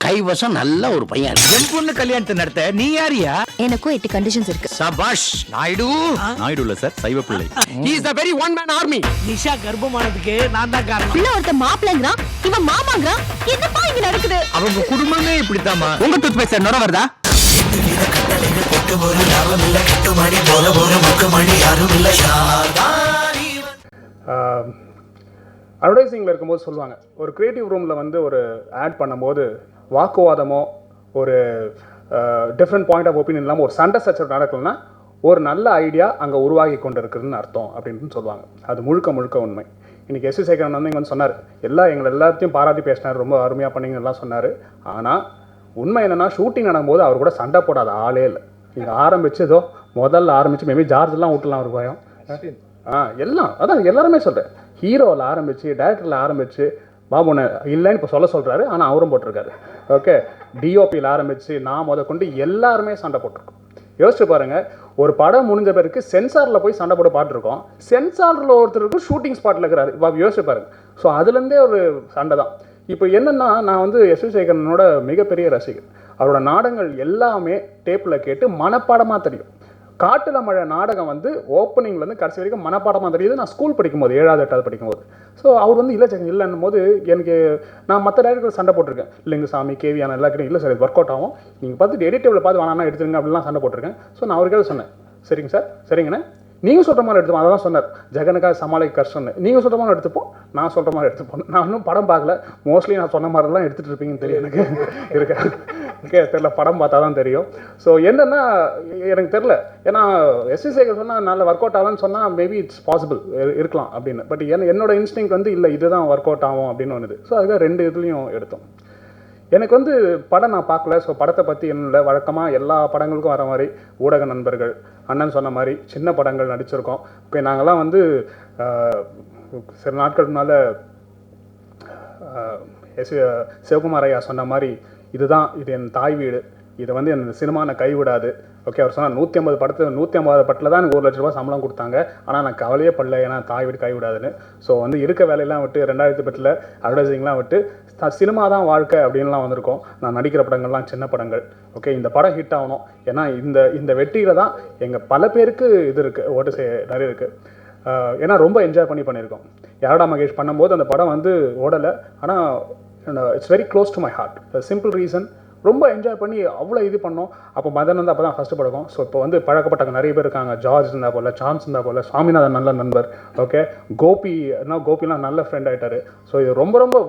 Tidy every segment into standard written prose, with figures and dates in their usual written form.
கைவசம் நல்ல ஒரு பையன். என் பொண்ணு கல்யாணத்தை நடத்த நீ யாரியா? எனக்கும் 8 கண்டிஷன்ஸ் இருக்கு. சபாஷ் நாயுடு. நாயுடு இல்ல சார், சைவ பிள்ளை. He is a very one man army. Nisha கர்ப்பமானதுக்கு நான் தான் காரணம். பிள்ளை ஒருத்த மாப்பிள்ளைங்கிறான், இவன் மாமாங்கிறான். என்னப்பா இங்க நடக்குது? அவங்க குடும்பமே இப்படித்தாமா. உங்க டூத் பேஸ்ட் நொர வருதா? அட்வர்டைஸிங்கில் இருக்கும்போது சொல்லுவாங்க, ஒரு க்ரியேட்டிவ் ரூமில் வந்து ஒரு ஆட் பண்ணும்போது வாக்குவாதமோ ஒரு டிஃப்ரெண்ட் பாயிண்ட் ஆஃப் ஒப்பீனியன் இல்லாமல் ஒரு சண்டை சச்சரவு நடக்கலன்னா ஒரு நல்ல ஐடியா அங்கே உருவாகி கொண்டு இருக்குதுன்னு அர்த்தம் அப்படின்னு சொல்லுவாங்க. அது முழுக்க முழுக்க உண்மை. இன்றைக்கி எஸ்.வி. சேகரன் வந்து இங்கே வந்து சொன்னார், எங்களை எல்லாத்தையும் பாராட்டி பேசினார், ரொம்ப அருமையாக பண்ணிங்கலாம் சொன்னார். ஆனால் உண்மை என்னென்னா ஷூட்டிங் நடக்கும்போது அவர் கூட சண்டை போடாத ஆளே இல்லை. நீங்கள் ஆரம்பிச்சதோ முதல்ல ஆரம்பித்து மேபி ஜார்ஜெலாம் விட்டுலாம் ஒரு பயம் எல்லாம் அதான் எல்லாருமே சொல்கிறேன். ஹீரோவில் ஆரம்பித்து டைரக்டரில் ஆரம்பித்து பாபுனை இல்லைன்னு இப்போ சொல்கிறாரு, ஆனால் அவரும் போட்டிருக்காரு. ஓகே, டிஓபியில் ஆரம்பித்து நான் கொண்டு எல்லாருமே சண்டை போட்டிருக்கோம். யோசிச்சு பாருங்கள், ஒரு படம் முடிஞ்ச பிறகு சென்சாரில் போய் சண்டை போட பாட்டுருக்கோம். சென்சாரில் ஒருத்தருக்கு ஷூட்டிங் ஸ்பாட்டில் இருக்கிறாரு. இப்போ யோசிச்சு பாருங்கள். ஸோ அதுலேருந்தே ஒரு சண்டை தான். இப்போ என்னென்னா, நான் வந்து எஸ்.வி. சேகரனோட மிகப்பெரிய ரசிகர். அவரோட நாடகங்கள் எல்லாமே டேப்பில் கேட்டு மனப்பாடமாக தெரியும். காட்டுல மழை நாடகம் வந்து ஓப்பனிங்லேருந்து கடைசி வரைக்கும் மனப்பாடமாக தெரியுது. நான் ஸ்கூல் படிக்கும்போது 7வது 8வது படிக்கும்போது. ஸோ அவர் வந்து இல்லை சேகர் இல்லைன்னும் போது எனக்கு நான் மற்ற டேரக்டர் சண்டை போட்டிருக்கேன். இல்லைங்க சாமி கேவியான எல்லாருக்கிட்டையும் இல்லை சார் இது ஒர்க் அவுட் ஆகும், நீங்கள் பார்த்துட்டு எடிட்டபிள் பார்த்து வேணான்னா எடுத்துருங்க அப்படிலாம் சண்டை போட்டிருக்கேன். ஸோ நான் அவருக்கே சொன்னேன், சரிங்க சார் சரிங்கண்ணே, நீங்கள் சொல்கிற மாதிரி எடுத்துப்போம். அதான் சொன்னார், ஜெகனுக்காக சமாளிக்க கஷ்டம்னு. நீங்கள் சொல்கிற மாதிரி எடுத்துப்போம், நான் சொல்கிற மாதிரி எடுத்துப்போம். நான் இன்னும் படம் பார்க்கல, மோஸ்ட்லி நான் சொன்ன மாதிரிலாம் எடுத்துகிட்டு இருப்பீங்கன்னு தெரியும் எனக்கு. இருக்கேன் ஓகே, தெரில, படம் பார்த்தா தான் தெரியும். ஸோ என்னென்னா எனக்கு தெரில, ஏன்னா எஸ்.வி. சேகர் சொன்னால் நல்ல ஒர்க் அவுட் ஆகும்னு சொன்னால் மேபி இட்ஸ் பாசிபிள் இருக்கலாம் அப்படின்னு. பட் என்னோட இன்ஸ்டிங் வந்து இல்லை இதுதான் ஒர்க் அவுட் ஆகும் அப்படின்னு ஒன்றுது. ஸோ அதுக்காக 2 இதுலேயும் எடுத்தோம். எனக்கு வந்து படம் நான் பார்க்கல. ஸோ படத்தை பற்றி என்னோட வழக்கமாக எல்லா படங்களுக்கும் வர மாதிரி ஊடக நண்பர்கள் அண்ணன் சொன்ன மாதிரி சின்ன படங்கள் நடிச்சிருக்கோம். ஓகே, நாங்கள்லாம் வந்து சில நாட்கள் முன்னால் சிவகுமார் ஐயா சொன்ன மாதிரி இதுதான் இது என் தாய் வீடு, இதை வந்து என் சினிமா நான் கைவிடாது. ஓகே, அவர் சொன்னால் 150 படத்தில் தான் எனக்கு 1 லட்ச ரூபா சம்பளம் கொடுத்தாங்க. ஆனால் நான் கவலையே படல, ஏன்னா தாய் வீடு கைவிடாதுன்னு. ஸோ வந்து இருக்க வேலையெல்லாம் விட்டு 2008 அட்வர்டைசிங்லாம் விட்டு சினிமா தான் வாழ்க்கை அப்படின்லாம் வந்திருக்கோம். நான் நடிக்கிற படங்கள்லாம் சின்ன படங்கள். ஓகே, இந்த படம் ஹிட் ஆகணும், ஏன்னா இந்த வெற்றியில் தான் எங்கள் பல பேருக்கு இது இருக்குது, ஓட்டு நிறைய இருக்குது. ஏன்னா ரொம்ப என்ஜாய் பண்ணியிருக்கோம். யாரடா மகேஷ் பண்ணும்போது அந்த படம் வந்து ஓடலை, ஆனால் it's very close to my heart. Simple reason, ரொம்ப என்ஜாய் பண்ணி அவ்வளோ இது பண்ணோம். அப்போ மதன் வந்து அப்போ தான் ஃபஸ்ட்டு பழக்கம். ஸோ இப்போ வந்து பழக்கப்பட்டவங்க நிறைய பேர் இருக்காங்க. ஜார்ஜ் இருந்தால் போல், சான்ஸ் இருந்தால் போல், சுவாமிநாதன் நல்ல நண்பர். ஓகே, கோபிலாம் நல்ல ஃப்ரெண்ட் ஆகிட்டார். ஸோ இது ரொம்ப ரொம்ப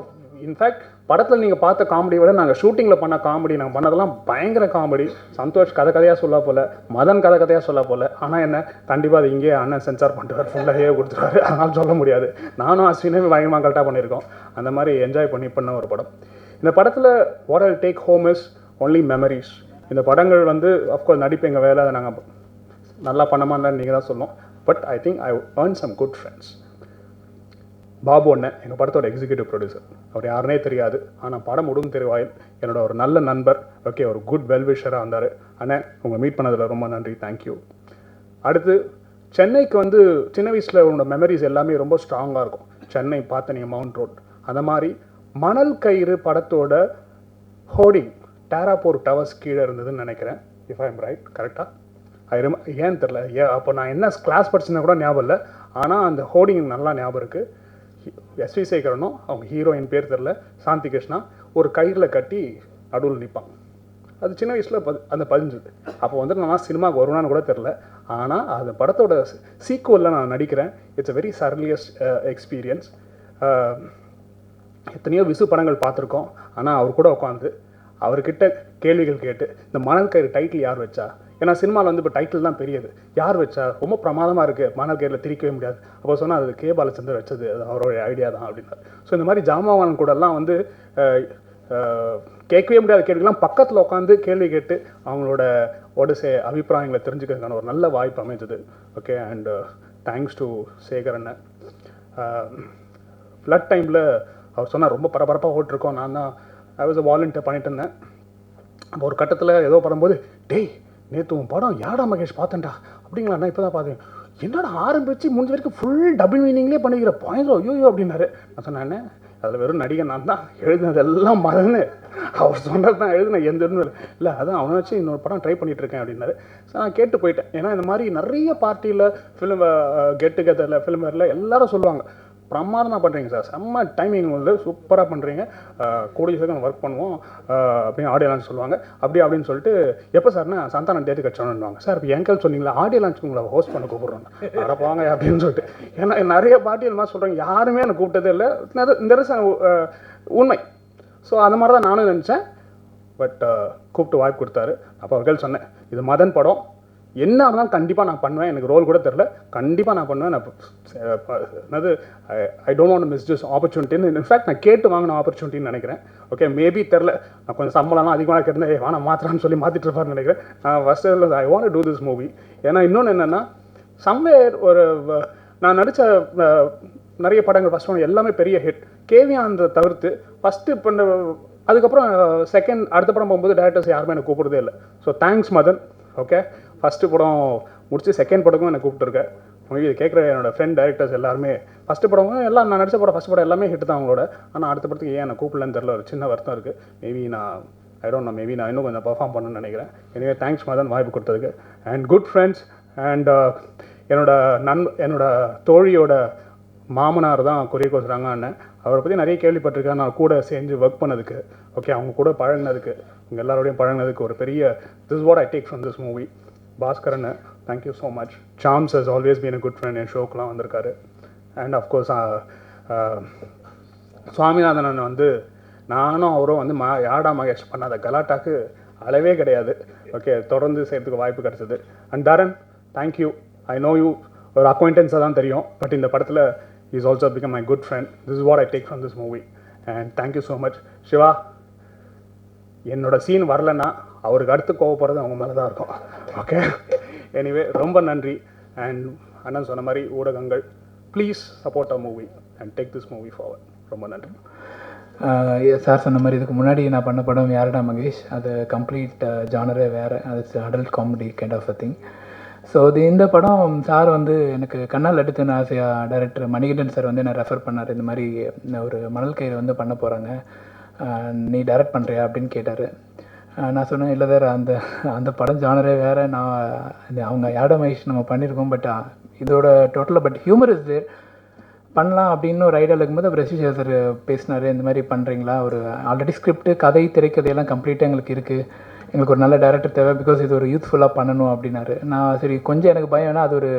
இன்ஃபேக்ட் படத்தில் நீங்கள் பார்த்த காமெடியை விட நாங்கள் ஷூட்டிங்கில் பண்ண காமெடி, நாங்கள் பண்ணதெல்லாம் பயங்கர காமெடி. சந்தோஷ் கதையாக சொல்ல போல், மதன் கதையாக சொல்ல போல். ஆனால் என்ன, கண்டிப்பாக அது இங்கேயே அண்ணன் சென்சார் பண்ணிட்டு ஃபுல்லாகவே கொடுத்துருவாரு, அதனால் சொல்ல முடியாது. நானும் அஸ்வினே பயங்கரமாக கரெக்டாக பண்ணியிருக்கோம். அந்த மாதிரி என்ஜாய் பண்ண ஒரு படம். இந்த படத்தில் what I take home is only memories. இந்த படங்கள் வந்து அஃப்கோர்ஸ் நடிப்பு எங்கள் வேலை, அதை நாங்கள் நல்லா பண்ணமான்னு நீங்கள் தான் சொல்லணும். But I think I earn some good friends. Babu அண்ணன் எங்கள் படத்தோட எக்ஸிக்யூட்டிவ் ப்ரொடியூசர். அவர் யாருனே தெரியாது, ஆனால் படம் உடும் தெரிவாயில் என்னோட ஒரு நல்ல நண்பர். ஓகே, ஒரு குட் வெல்விஷராக வந்தார். அண்ணன் உங்களை மீட் பண்ணதில் ரொம்ப நன்றி, தேங்க்யூ. அடுத்து சென்னைக்கு வந்து சின்ன வயசில் உன்னோட மெமரிஸ் எல்லாமே ரொம்ப ஸ்ட்ராங்காக இருக்கும். சென்னை பார்த்த நீங்கள் மவுண்ட் ரோட், அந்த மாதிரி மணல் கயிறு படத்தோட ஹோர்டிங் டேராப்போர் டவர்ஸ் கீழே இருந்ததுன்னு நினைக்கிறேன், இஃப் ஐ எம் ரைட், கரெக்டாக? ஏன்னு தெரில, அப்போ நான் என்ன கிளாஸ் படிச்சுன்னா கூட ஞாபகம் இல்லை, ஆனால் அந்த ஹோர்டிங் நல்லா ஞாபகம் இருக்குது. எஸ்.வி. சேகரனும் அவங்க ஹீரோயின் பேர் தெரில, சாந்தி கிருஷ்ணா, ஒரு கயிறில் கட்டி நடுவில் நிற்பாங்க. அது சின்ன வயசில் அந்த பதிஞ்சுது. அப்போ வந்து நான் சினிமாவுக்கு வருவான்னு கூட தெரில, ஆனால் அந்த படத்தோட சீக்குவலில் நான் நடிக்கிறேன். It's a very surrealist experience. எத்தனையோ விசு படங்கள் பார்த்துருக்கோம், ஆனால் அவர் கூட உட்காந்து அவர்கிட்ட கேள்விகள் கேட்டு, இந்த மணல் கயிறு டைட்டில் யார் வச்சா, ஏன்னா சினிமாவில் வந்து இப்போ டைட்டில் தான் பெரியது, யார் வச்சா, ரொம்ப பிரமாதமாக இருக்குது, மணல் கயிறில் திரிக்கவே முடியாது. அப்போ சொன்னால் அது கே. பாலச்சந்தர் வச்சது, அது அவரோட ஐடியா தான் அப்படின்னாரு. ஸோ இந்த மாதிரி ஜாமாவான் கூடலாம் வந்து கேட்கவே முடியாத கேள்விகள்லாம் பக்கத்தில் உட்காந்து கேள்வி கேட்டு அவங்களோட அபிப்பிராயங்களை தெரிஞ்சுக்கிறதுக்கான ஒரு நல்ல வாய்ப்பு அமைஞ்சது. Okay, and thanks to Sekar அண்ணன். ஃப்ளட் டைமில் அவர் சொன்னால் ரொம்ப பரபரப்பாக ஓட்டிருக்கோம். நான் தான் ஐ வாஸ் வாலண்டியர் பண்ணிட்டு இருந்தேன். அப்போ ஒரு கட்டத்தில் ஏதோ படும்போது, டேய் நேற்று உன் படம் யாடா மகேஷ் பார்த்தேன்டா அப்படிங்களா, நான் இப்போ தான் பார்த்தேன், என்னடா ஆரம்பித்து முடிஞ்ச வரைக்கும் ஃபுல் டபுள் மீனிங்லேயே பண்ணிக்கிற பாயிண்ட் ஐயோ அப்படின்னாரு. நான் சொன்னேன், அதில் வெறும் நடிகன் நான் தான், எழுதினதெல்லாம் மறந்து அவர் சொன்னது தான் எழுதினேன், எந்த இதுவும் இல்லை அதான் அவனை வச்சு இன்னொரு படம் ட்ரை பண்ணிகிட்ருக்கேன் அப்படின்னாரு. ஸோ நான் கேட்டு போயிட்டேன். ஏன்னா இந்த மாதிரி நிறைய பார்ட்டியில் ஃபிலிம் கெட் டுகெதரில் ஃபிலிமரில் எல்லாரும் சொல்லுவாங்க, பிரமாதமாக பண்ணுறீங்க சார், செம்ம டைமிங் வந்து சூப்பராக பண்ணுறீங்க, கூடிய சீக்கிரம் ஒர்க் பண்ணுவோம் அப்படின்னு ஆடியோ லான்ச் சொல்லுவாங்க. அப்படின்னு சொல்லிட்டு எப்போ சார்னா சந்தானம் டேட்டு கட்சணுன்னுவாங்க. சார் இப்போ எங்கள் சொன்னீங்களா ஆடியோ லான்ச்சுக்கு உங்களை ஹோஸ்ட் பண்ண கூப்பிட்றோம் அடப்பாங்க அப்படின்னு சொல்லிட்டு. ஏன்னா நிறைய பார்ட்டி இந்த மாதிரி சொல்கிறாங்க, யாருமே எனக்கு கூப்பிட்டதே இல்லை. இந்த உண்மை. ஸோ அந்த மாதிரி தான் நானும் நினச்சேன். பட் கூப்பிட்டு வாய்ப்பு கொடுத்தாரு. அப்போ அவர்கள் சொன்னேன், இது மதன் படம், என்ன இருந்தாலும் கண்டிப்பாக நான் பண்ணுவேன், எனக்கு ரோல் கூட தெரில, கண்டிப்பாக நான் பண்ணுவேன். நான் என்னது I don't want miss this ஆப்பர்ச்சுனிட்டின்னு, இன்ஃபேக்ட் நான் கேட்டு வாங்கின ஆப்பர்ச்சுனிட்டின்னு நினைக்கிறேன். ஓகே, மேபி தெரில, நான் கொஞ்சம் சம்பளம்லாம் அதிகமாக கேட்டிருந்தேன், வேணா மாத்திரான்னு சொல்லி மாற்றிட்டு இருப்பாருன்னு நினைக்கிறேன். நான் first I want do this movie. ஏன்னா இன்னொன்று என்னென்னா, சம்வேர் ஒரு நான் நடித்த நிறைய படங்கள் ஃபஸ்ட் ஒன்று எல்லாமே பெரிய ஹிட். கேவியானதை தவிர்த்து ஃபஸ்ட்டு பண்ண, அதுக்கப்புறம் செகண்ட் அடுத்த படம் போகும்போது டேரக்டர்ஸ் யாருமே எனக்கு கூப்பிடுறதே இல்லை. So thanks Madhan. Okay, first படம் முடிச்சு செகண்ட் படமும் எனக்கு கூப்பிட்டுருக்கேன். இது கேட்குற என்னோடய ஃப்ரெண்ட் டேரக்டர்ஸ் எல்லாருமே ஃபஸ்ட்டு படமும் எல்லாம் நான் நடித்த படம் ஃபஸ்ட் படம் எல்லாமே ஹிட் தான் அவங்களோட. ஆனால் அடுத்த படத்துக்கு ஏன் எனக்கு கூப்பிடலன்னு தெரில, ஒரு சின்ன வருத்தம் இருக்குது. மேபி நான் மேபி நான் இன்னும் கொஞ்சம் பர்ஃபார்ம் பண்ணணும்னு நினைக்கிறேன். எனவே தேங்க்ஸ் மதன் வாய்ப்பு கொடுத்ததுக்கு. அண்ட் குட் ஃப்ரெண்ட்ஸ் அண்ட் என்னோட தோழியோட மாமனார் தான் கொரியோகிராஃபர் அண்ணன். அவரை பற்றி நிறைய கேள்விப்பட்டிருக்கேன், நான் கூட சேர்ந்து ஒர்க் பண்ணதுக்கு. ஓகே, அவங்க கூட பழகினதுக்கு, உங்கள் எல்லாரோடையும் பழகினதுக்கு ஒரு பெரிய this what I take from this movie. Bhaskaran, thank you so much. Chams has always been a good friend, என் ஷோக்கெலாம் வந்திருக்காரு. அண்ட் அஃப்கோர்ஸ் சுவாமிநாதன் வந்து நானும் அவரும் வந்து யாடா மகேஷ் பண்ணாத கலாட்டாக்கு அளவே கிடையாது. ஓகே, தொடர்ந்து செய்கிறதுக்கு வாய்ப்பு கிடச்சிது. And Dharan, thank you. I know you ஒரு அக்வைண்டன்ஸாக தான் தெரியும், பட் இந்த படத்தில் is also become my good friend. This is what I take from this movie and thank you so much. Siva, என்னோட சீன் வரலன்னா அவருக்கு அடுத்து கோவப்படுறது அவங்க மேலே தான் இருக்கும். ஓகே, எனிவே ரொம்ப நன்றி. அண்ட் அண்ணன் சொன்ன மாதிரி ஊடகங்கள், please support a movie and take this movie forward. ரொம்ப நன்றி. சார் சொன்ன மாதிரி இதுக்கு முன்னாடி நான் பண்ண படம் யாரடா மகேஷ், அது கம்ப்ளீட் ஜானரே வேறு, அது adult comedy kind of a thing. So இந்த படம் சார் வந்து எனக்கு கண்ணால் எடுத்துன்னு ஆசையாக டைரக்டர் மணிகண்டன் சார் வந்து என்னை ரெஃபர் பண்ணார். இந்த மாதிரி ஒரு மணல் கயிறு வந்து பண்ண போகிறாங்க, நீ டைரக்ட் பண்ணுறியா அப்படின்னு கேட்டார். நான் சொன்னேன், இல்லை சார், அந்த படம் ஜானரே வேறு, நான் அவங்க யாரடா மகேஷ் நம்ம பண்ணியிருக்கோம், பட் இதோட டோட்டலாக பட் ஹியூமர் இஸ் தேர், பண்ணலாம் அப்படின்னு ஒரு ஐடியாவில் இருக்கும்போது அப்புறம் ரசிஷா சார் பேசினார், இந்த மாதிரி பண்ணுறீங்களா, ஒரு ஆல்ரெடி ஸ்கிரிப்ட் கதை திரைக்கதையெல்லாம் கம்ப்ளீட்டாக எங்களுக்கு இருக்குது, எங்களுக்கு ஒரு நல்ல டைரக்டர் தேவை, பிகாஸ் இது ஒரு யூத்ஃபுல்லாக பண்ணணும் அப்படின்னாரு. நான் சரி கொஞ்சம் எனக்கு பயம், ஏன்னா அது ஒரு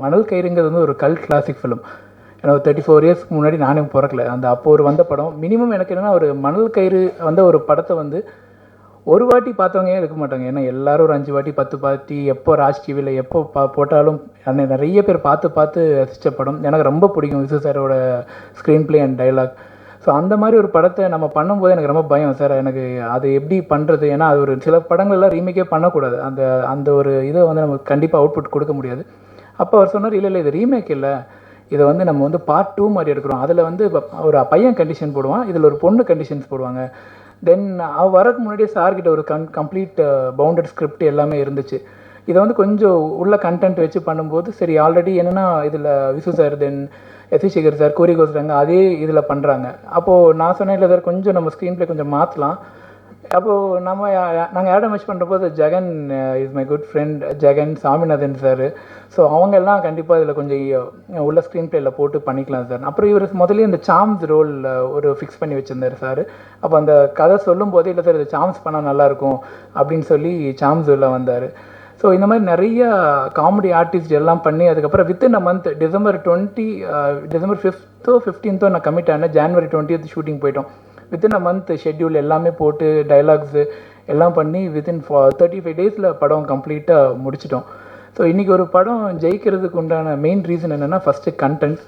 மணல் கயிறுங்கிறது வந்து ஒரு கல்ட் கிளாசிக் ஃபிலிம். ஏன்னா ஒரு 34 இயர்ஸ்க்கு முன்னாடி நானே பிறக்கல, அப்போ ஒரு வந்த படம். மினிமம் எனக்கு என்னென்னா ஒரு மணல் கயிறு வந்த ஒரு படத்தை வந்து ஒரு வாட்டி பார்த்தவங்க இருக்க மாட்டாங்க, ஏன்னா எல்லோரும் ஒரு 5 வாட்டி 10 வாட்டி எப்போ ராஜ் டிவியில் எப்போ போட்டாலும் நிறைய பேர் பார்த்து ரசித்த படம். எனக்கு ரொம்ப பிடிக்கும் விசு சாரோட screen play and dialogue. So அந்த மாதிரி ஒரு படத்தை நம்ம பண்ணும்போது எனக்கு ரொம்ப பயம் சார், எனக்கு அது எப்படி பண்ணுறது, ஏன்னா அது ஒரு சில படங்கள்லாம் ரீமேக்கே பண்ணக்கூடாது, அந்த ஒரு இதை வந்து நம்ம கண்டிப்பாக அவுட்புட் கொடுக்க முடியாது. அப்போ அவர் சொன்னார், இல்லை இது ரீமேக் இல்லை, இதை வந்து நம்ம வந்து பார்ட் 2 மாதிரி எடுக்கிறோம், அதில் வந்து ஒரு பையன் கண்டிஷன் போடுவான், இதில் ஒரு பொண்ணு கண்டிஷன்ஸ் போடுவாங்க. தென் வரக்கு முன்னாடியே சார்கிட்ட ஒரு கம்ப்ளீட் பவுண்டட் ஸ்கிரிப்ட் எல்லாமே இருந்துச்சு. இதை வந்து கொஞ்சம் உள்ள கண்டென்ட் வச்சு பண்ணும்போது சரி, ஆல்ரெடி என்னென்னா இதில் Visu sir then S Sekar sir choreographer அதே இதில் பண்ணுறாங்க. அப்போது நான் சொன்னேன், இல்லை சார் கொஞ்சம் நம்ம ஸ்க்ரீன் ப்ளே கொஞ்சம் மாற்றலாம். அப்போது நாங்கள் யாரை மேட்ச் பண்ணுறப்போ Jagan is my good friend, Jagan Saminathan sir, so அவங்க எல்லாம் கண்டிப்பாக இதில் கொஞ்சம் உள்ள ஸ்க்ரீன் ப்ளேயில் போட்டு பண்ணிக்கலாம் சார். அப்புறம் இவர் முதல்ல இந்த சாம்ஸ் ரோல் ஒரு ஃபிக்ஸ் பண்ணி வச்சுருந்தார் சார். அப்போ அந்த கதை சொல்லும் போதே, இல்லை சார் இது சாம்ஸ் பண்ணால் நல்லாயிருக்கும் அப்படின்னு சொல்லி சாம்ஸ் உள்ள வந்தார். ஸோ இந்த மாதிரி நிறைய காமெடி ஆர்டிஸ்ட் எல்லாம் பண்ணி அதுக்கப்புறம் within a month December 5th 15th நான் கமிட் ஆனேன். ஜனவரி 20th ஷூட்டிங் போயிட்டோம். வித்தின் அ மந்த் ஷெட்யூல் எல்லாமே போட்டு டைலாக்ஸு எல்லாம் பண்ணி வித்தின் 35 days படம் கம்ப்ளீட்டாக முடிச்சிட்டோம். ஸோ இன்றைக்கி ஒரு படம் ஜெயிக்கிறதுக்கு உண்டான மெயின் ரீசன் என்னென்னா, ஃபஸ்ட்டு கண்டென்ட்,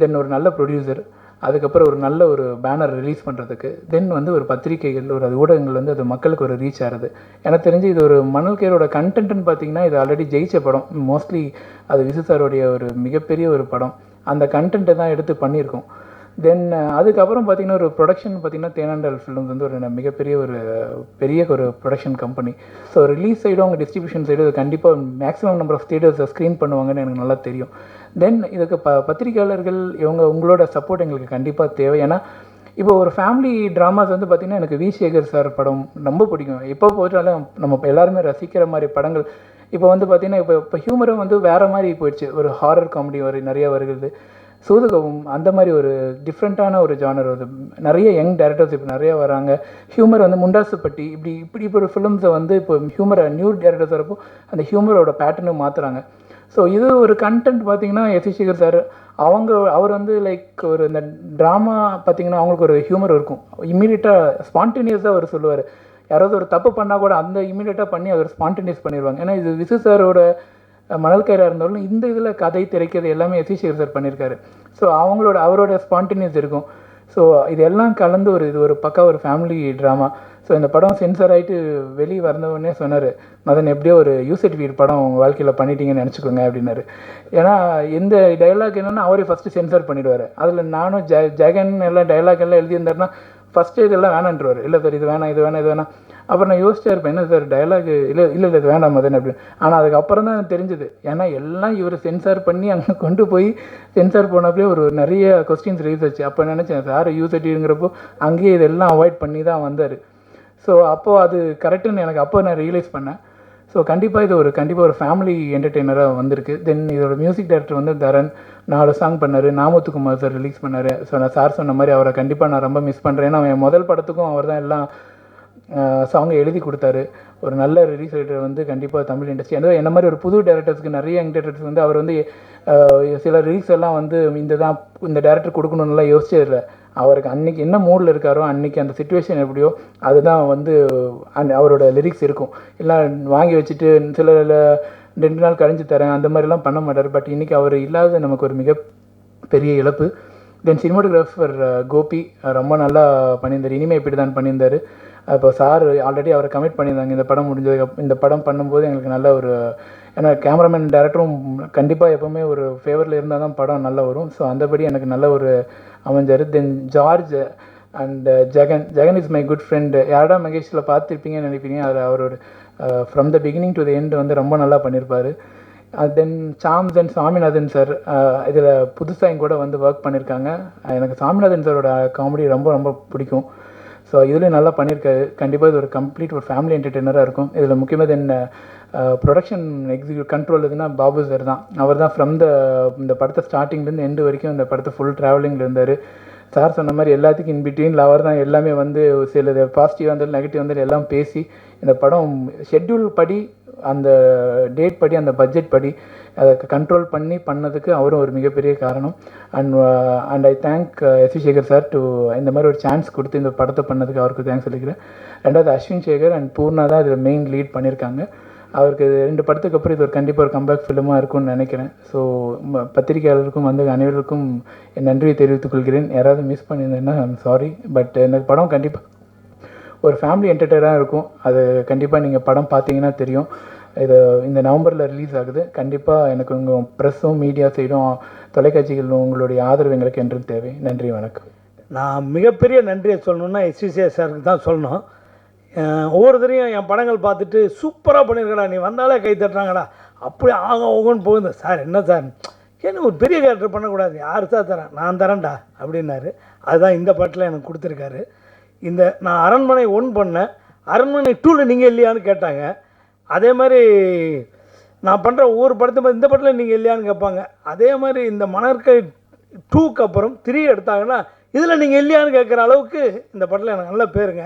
தென் ஒரு நல்ல ப்ரொடியூசர், அதுக்கப்புறம் ஒரு நல்ல ஒரு பேனர் ரிலீஸ் பண்ணுறதுக்கு, தென் வந்து ஒரு பத்திரிகைகள் ஒரு ஊடகங்கள் வந்து அது மக்களுக்கு ஒரு ரீச் ஆகிறது. எனக்கு தெரிஞ்சு இது ஒரு மணல் கயிறோட கண்டென்ட்னு பார்த்திங்கன்னா இது ஆல்ரெடி ஜெயிச்ச படம். மோஸ்ட்லி அது விசு சாரோடைய ஒரு மிகப்பெரிய ஒரு படம். அந்த கண்டென்ட்டை தான் எடுத்து பண்ணியிருக்கோம். தென் அதுக்கப்புறம் பார்த்திங்கன்னா ஒரு ப்ரொடக்ஷன் பார்த்திங்கன்னா தேனாண்டல் ஃபிலிம்ஸ் வந்து ஒரு மிகப்பெரிய ஒரு ப்ரொடக்ஷன் கம்பெனி. ஸோ ரிலீஸ் சைடும் அவங்க டிஸ்ட்ரிபியூஷன் சைடும் அது கண்டிப்பாக மேக்ஸிமம் நம்பர் ஆஃப் தியேட்டர்ஸை ஸ்க்ரீன் பண்ணுவாங்கன்னு எனக்கு நல்லா தெரியும். தென் இதுக்கு பத்திரிகையாளர்கள் உங்களோட சப்போர்ட் எங்களுக்கு கண்டிப்பாக தேவை. ஏன்னா இப்போ ஒரு ஃபேமிலி ட்ராமாஸ் வந்து பார்த்திங்கன்னா எனக்கு வி சேகர் சார் படம் ரொம்ப பிடிக்கும். எப்போ போயிட்டாலும் நம்ம எல்லாருமே ரசிக்கிற மாதிரி படங்கள். இப்போ வந்து பார்த்திங்கன்னா இப்போ ஹியூமரும் வந்து வேறு மாதிரி போயிடுச்சு. ஒரு ஹாரர் காமெடி நிறைய வருகிறது. சூதுகவும் அந்த மாதிரி ஒரு டிஃப்ரெண்ட்டான ஒரு ஜானர் வருது. நிறைய யங் டேரக்டர்ஸ் இப்போ நிறைய வராங்க. ஹியூமர் வந்து முண்டாசுப்பட்டி இப்படி ஒரு ஃபிலிம்ஸை வந்து இப்போ ஹியூமரை நியூ டேரக்டர்ஸ் வரப்போ அந்த ஹியூமரோட பேட்டர்னும் மாற்றுறாங்க. ஸோ இது ஒரு கண்டென்ட் பார்த்திங்கன்னா எஸ்.வி. சேகர் சார் அவர் வந்து லைக் ஒரு இந்த ட்ராமா பார்த்திங்கன்னா அவங்களுக்கு ஒரு ஹியூமர் இருக்கும். இம்மீடியட்டாக ஸ்பான்டேனியஸாக அவர் சொல்லுவார். யாராவது ஒரு தப்பு பண்ணால் கூட அந்த இம்மீடியட்டாக பண்ணி அவர் ஸ்பான்டேனியஸ் பண்ணிடுவாங்க. ஏன்னா இது விசு சாரோட மணல் கயிறாக இருந்தாலும் இந்த இதில் கதை திரைக்கிறது எல்லாமே எஸ்.வி. சேகர் சார் பண்ணியிருக்காரு. ஸோ அவரோட ஸ்பான்டேனியஸ் இருக்கும். ஸோ இது எல்லாம் கலந்து இது ஒரு பக்கா ஒரு ஃபேமிலி ட்ராமா. ஸோ இந்த படம் சென்சார் ஆகிட்டு வெளியே வந்தவொடனே சொன்னார், மதன் எப்படியோ ஒரு யூசர்டிஃபிகேட் படம் உங்கள் வாழ்க்கையில் பண்ணிட்டீங்கன்னு நினச்சிக்கோங்க அப்படின்னாரு. ஏன்னா எந்த டைலாக் என்னென்னா அவரே ஃபஸ்ட்டு சென்சார் பண்ணிவிடுவார். அதில் நானும் ஜெகன் எல்லாம் டைலாக் எல்லாம் எழுதியிருந்தாருன்னா ஃபஸ்ட்டு இதெல்லாம் வேணான்ட்டுருவார். இல்லை சார் இது வேணாம் இது வேணாம். அப்புறம் நான் யோசிச்சா இருப்பேன், என்ன சார் டைலாக் இல்லை இது வேண்டாம் மதன் அப்படின்னு. ஆனால் அதுக்கப்புறம் தான் எனக்கு தெரிஞ்சுது. ஏன்னா எல்லாம் இவர் சென்சார் பண்ணி அங்கே கொண்டு போய் சென்சார் போனப்பே ஒரு நிறைய கொஸ்டின்ஸ் ரைஸ் ஆச்சு. அப்போ நினச்சேன் சார் யூசர்டிங்கிறப்போ அங்கேயே இதெல்லாம் அவாய்ட் பண்ணி தான் வந்தார். ஸோ அப்போது அது கரெக்டுன்னு எனக்கு அப்போ நான் ரியலைஸ் பண்ணேன். ஸோ கண்டிப்பாக இது கண்டிப்பாக ஒரு ஃபேமிலி என்டர்டெய்னராக வந்திருக்கு. தென் இதோட மியூசிக் டைரக்டர் வந்து தரன் 4 சாங் பண்ணார். நாமுத்துக்குமார் சார் ரிலீஸ் பண்ணார். ஸோ நான் சார் சொன்ன மாதிரி அவரை கண்டிப்பாக நான் ரொம்ப மிஸ் பண்ணுறேன். ஏன்னா அவன் முதல் படத்துக்கும் அவர் தான் எல்லாம் சாங்கை எழுதி கொடுத்தாரு. ஒரு நல்ல ரிலீஸ் ரைட்டர் வந்து கண்டிப்பாக தமிழ் இண்டஸ்ட்ரி என்ன மாதிரி ஒரு புது டேரக்டர்ஸ்க்கு நிறைய யங் டேரக்டர்ஸ் வந்து அவர் வந்து சில ரிலீஸ் எல்லாம் வந்து இந்த டேரக்டர் கொடுக்கணுன்னுலாம் யோசிச்சே இல்லை. அவருக்கு அன்றைக்கி என்ன மூடில் இருக்காரோ அன்றைக்கி அந்த சிச்சுவேஷன் எப்படியோ அதுதான் வந்து அவரோட லிரிக்ஸ் இருக்கும். இல்லை வாங்கி வச்சுட்டு சில 2 நாள் கழிஞ்சு தரேன் அந்த மாதிரிலாம் பண்ண மாட்டார். பட் இன்றைக்கி அவர் இல்லாத நமக்கு ஒரு மிகப்பெரிய இழப்பு. தென் சினிமாட்டோகிராஃபர் கோபி ரொம்ப நல்லா பண்ணியிருந்தார். இனிமேல் இப்படி தான் பண்ணியிருந்தார். இப்போ சார் ஆல்ரெடி அவரை கமிட் பண்ணியிருந்தாங்க. இந்த படம் பண்ணும்போது எங்களுக்கு நல்ல ஒரு, ஏன்னா கேமராமேன் டேரக்டரும் கண்டிப்பாக எப்போவுமே ஒரு ஃபேவரில் இருந்தால் தான் படம் நல்லா வரும். ஸோ அந்தபடி எனக்கு நல்ல ஒரு அமைஞ்சார். Then George and Jagan is my good friend. யாரடா மகேஷில் பார்த்துருப்பீங்கன்னு நினைப்பீங்க. அதில் அவரோட from the beginning to the end வந்து ரொம்ப நல்லா பண்ணியிருப்பார். Then Chams and Swaminathan sir இதில் புதுசாக கூட வந்து ஒர்க் பண்ணியிருக்காங்க. எனக்கு சாமிநாதன் சாரோட காமெடி ரொம்ப ரொம்ப பிடிக்கும். ஸோ இதுலேயும் நல்லா பண்ணியிருக்காரு. கண்டிப்பாக இது ஒரு கம்ப்ளீட் ஒரு ஃபேமிலி என்டர்டெய்னராக இருக்கும். இதில் முக்கியமாக என்ன ப்ரொடக்ஷன் கண்ட்ரோல் எதுனா பாபு சார் தான். அவர் தான் இந்த படத்தை ஸ்டார்டிங்லேருந்து எண்டு வரைக்கும் இந்த படத்தை ஃபுல் ட்ராவலிங்கில் இருந்தார். சார் சொன்ன மாதிரி எல்லாத்துக்கும் இன்பிட்வீனில் அவர் தான் எல்லாமே வந்து சில பாசிட்டிவாக இருந்தாலும் நெகட்டிவ் இருந்தாலும் எல்லாம் பேசி இந்த படம் ஷெட்யூல் படி அந்த டேட் படி அந்த பட்ஜெட் படி அதை கண்ட்ரோல் பண்ணதுக்கு அவரும் ஒரு மிகப்பெரிய காரணம். And I thank S V. Shekhar sir இந்த மாதிரி ஒரு சான்ஸ் கொடுத்து இந்த படத்தை பண்ணதுக்கு அவருக்கு தேங்க்ஸ் சொல்லிக்கிறேன். ரெண்டாவது அஸ்வின் சேகர் அண்ட் பூர்ணா தான் இதில் மெயின் லீட் பண்ணியிருக்காங்க. அவருக்கு 2 படத்துக்கு அப்புறம் இது கண்டிப்பாக ஒரு கம்பேக் ஃபிலிமாக இருக்கும்னு நினைக்கிறேன். ஸோ பத்திரிகையாளருக்கும் வந்து அனைவருக்கும் என் நன்றியை தெரிவித்துக் கொள்கிறேன். யாராவது மிஸ் பண்ணியிருந்தேன்னா ஐம் சாரி. பட் இந்த படம் கண்டிப்பாக ஒரு ஃபேமிலி என்டர்டெய்னராக இருக்கும். அது கண்டிப்பாக நீங்கள் படம் பார்த்தீங்கன்னா தெரியும். இது இந்த நவம்பரில் ரிலீஸ் ஆகுது. கண்டிப்பாக எனக்கு உங்கள் ப்ரெஸ்ஸும் மீடியா சைடும் தொலைக்காட்சிகளும் உங்களுடைய ஆதரவு எங்களுக்கு என்றும் தேவை. நன்றி, வணக்கம். நான் மிகப்பெரிய நன்றியை சொல்லணுன்னா எஸ்.வி. சாருக்கு தான் சொல்லணும். ஒவ்வொருத்தரையும் என் படங்கள் பார்த்துட்டு சூப்பராக பண்ணியிருக்கடா, நீ வந்தாலே கை தட்டுறாங்கடா, அப்படி ஓகோன்னு போகுது. சார் என்ன சார் ஏன்னு ஒரு பெரிய கேரக்டர் பண்ணக்கூடாது, யார் சார் தரேன், நான் தரேன்டா அப்படின்னாரு. அதுதான் இந்த பாட்டில் எனக்கு கொடுத்துருக்காரு. நான் அரண்மனை 1 பண்ணேன், அரண்மனை 2ல் நீங்கள் இல்லையான்னு கேட்டாங்க. அதே மாதிரி நான் பண்ணுற ஒவ்வொரு படத்தை இந்த படத்தில் நீங்கள் இல்லையான்னு கேட்பாங்க. அதே மாதிரி இந்த மணற்கை 2க்கு அப்புறம் 3 எடுத்தாங்கன்னா இதில் நீங்கள் இல்லையான்னு கேட்குற அளவுக்கு இந்த படத்தில் எனக்கு நல்ல பேருங்க.